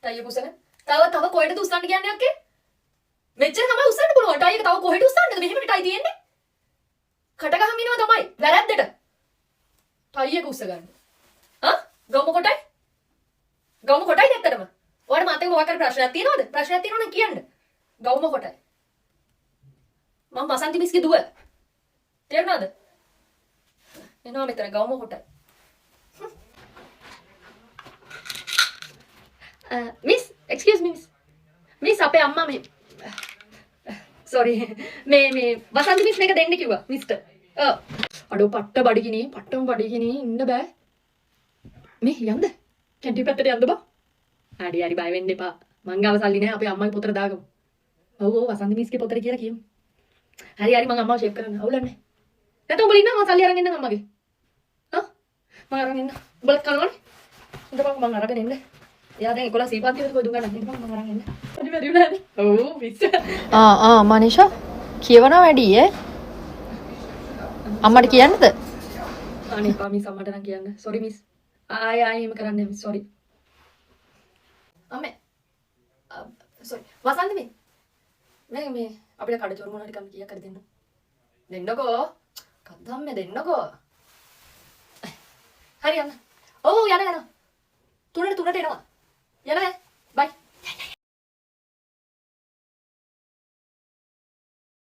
ටයි එක උස්සගෙන. තව කොහෙටද උස්සන්න කියන්නේ අක්කේ? මෙච්චර තමයි උස්සන්න පුළුවන්. ටයි එක තව කොහෙට උස්සන්නද? මෙහෙම ටයි තියෙන්නේ. කට ගහන් ඉනවා තමයි. වැරද්දට. ටයි එක උස්ස ගන්න. ගවම කොටයි? ගවම කොටයි නැත්තටම. ඔයාලට මාත් එක්ක මොකක් හරි ප්‍රශ්නයක් තියෙනවද? ප්‍රශ්නයක් තියෙනවා නම් කියන්න. ගවම කොටයි. මම වසන්ති මිස්ගේ දුව. තේරුණාද? එනවා මෙතන ගවම කොටයි. Miss, excuse me miss. Miss අපේ අම්මා මේ sorry මේ වසන්ති මිස් මේක දෙන්න කිව්වා මිස්ටර්. අඩෝ පට්ට බඩගිනි ඉන්න බෑ. මේ යන්ද? කැන්ටින් පැත්තට යන්න බා. හරි බය වෙන්න එපා. මං ගාව සල්ලි නෑ අපේ අම්මගේ පොතට දාගමු. ඔව් වසන්ති මිස්ගේ පොතට කියලා කියමු. හරි මං අම්මාව ෂේප් කරන්න. අවුලන්නේ. නැත්නම් උඹලා ඉන්න මං සල්ලි අරන් එන්න අම්මගේ. මං අරන් එන්න. උඹලත් කනවනේ. ඉඳපන් මං අරගෙන එන්න. එයා දැන් 11 සීපාන්ති වලට කොයි දුම් ගන්න. ඉඳපන් මං අරන් එන්න. හරි වැඩි උනානේ. ඔව් මිස්. මනිෂා කියවනවා වැඩි ඈ. අම්මට කියන්නද? අනේ පා මිස් අම්මට නම් කියන්න. sorry miss. ආයෙ එහෙම කරන්නේ මිස් sorry. අම්මේ. sorry. වසන්ති මේ අපිට කඩ චොරු මොනවා ටිකක් කීයක් හරි දෙන්න. දෙන්නකෝ. කද්දම්මේ දෙන්නකෝ. හරි යන්න. ඔව් යන. තුනට එනවා. යන බයි.